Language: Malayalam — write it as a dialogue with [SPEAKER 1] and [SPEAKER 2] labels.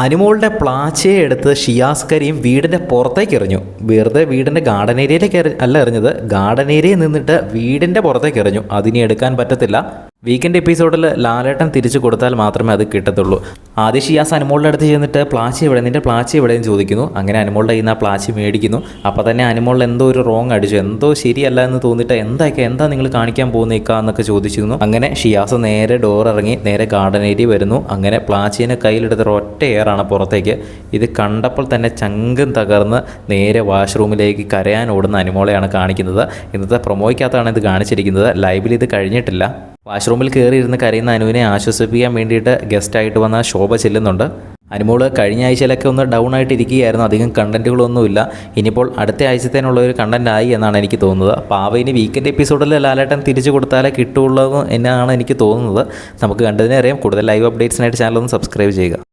[SPEAKER 1] അനുമോളുടെ പ്ലാച്ചയെ എടുത്ത് ഷിയാസ് കരീം വീടിൻ്റെ പുറത്തേക്ക് എറിഞ്ഞു. വെറുതെ വീടിൻ്റെ ഗാർഡൻ ഏരിയയിലേക്ക് അല്ല എറിഞ്ഞത്, ഗാർഡൻ ഏരിയയിൽ നിന്നിട്ട് വീടിൻ്റെ പുറത്തേക്ക് എറിഞ്ഞു. അതിനി എടുക്കാൻ പറ്റത്തില്ല. വീക്കെൻഡ് എപ്പിസോഡിൽ ലാലേട്ടൻ തിരിച്ചു കൊടുത്താൽ മാത്രമേ അത് കിട്ടത്തുള്ളൂ. ആദ്യം ഷിയാസ് അനുമോളുടെ അടുത്ത് ചെന്നിട്ട് പ്ലാച്ചി എവിടെ, നിൻ്റെ പ്ലാച്ചി എവിടെയും ചോദിക്കുന്നു. അങ്ങനെ അനുമോളുടെ കയ്യിൽ നിന്ന് ആ പ്ലാച്ചി മേടിക്കുന്നു. അപ്പോൾ തന്നെ അനുമോളിൽ എന്തോ ഒരു റോങ് അടിച്ചു, എന്തോ ശരിയല്ല എന്ന് തോന്നിയിട്ട് എന്താ നിങ്ങൾ കാണിക്കാൻ പോകുന്നേക്കാ എന്നൊക്കെ ചോദിച്ചിരുന്നു. അങ്ങനെ ഷിയാസ് നേരെ ഡോർ ഇറങ്ങി നേരെ ഗാർഡൻ ഏരിയ വരുന്നു. അങ്ങനെ പ്ലാച്ചീനെ കയ്യിലെടുത്ത ഒറ്റ എയറാണ് പുറത്തേക്ക്. ഇത് കണ്ടപ്പോൾ തന്നെ ചങ്കും തകർന്ന് നേരെ വാഷ്റൂമിലേക്ക് കരയാൻ ഓടുന്ന അനുമോളെയാണ് കാണിക്കുന്നത്. ഇന്നത്തെ പ്രൊമോയ്ക്കകത്താണ് ഇത് കാണിച്ചിരിക്കുന്നത്. ലൈവിൽ ഇത് കഴിഞ്ഞിട്ടില്ല. വാഷ്റൂമിൽ കയറിയിരുന്ന് കരയുന്ന അനുവിനെ ആശ്വസിപ്പിക്കാൻ വേണ്ടിയിട്ട് ഗസ്റ്റായിട്ട് വന്ന ശോഭ ചെല്ലുന്നുണ്ട്. അനുമോള് കഴിഞ്ഞ ആഴ്ചയിലൊക്കെ ഒന്ന് ഡൗൺ ആയിട്ട് ഇരിക്കുകയായിരുന്നു, അധികം കണ്ടൻറ്റുകളൊന്നുമില്ല. ഇനിയിപ്പോൾ അടുത്ത ആഴ്ചത്തേനുള്ള ഒരു കണ്ടൻ്റ് ആയി എന്നാണ് എനിക്ക് തോന്നുന്നത്. അപ്പോൾ ഇനി വീക്കെൻഡ് എപ്പിസോഡിൽ ലാലേട്ടൻ തിരിച്ചു കൊടുത്താലേ കിട്ടുള്ളൂ എന്നാണ് എനിക്ക് തോന്നുന്നത്. നമുക്ക് കണ്ടതിനെ അറിയാം. കൂടുതൽ ലൈവ് അപ്ഡേറ്റ്സിനായിട്ട് ചാനൽ ഒന്ന് സബ്സ്ക്രൈബ് ചെയ്യുക.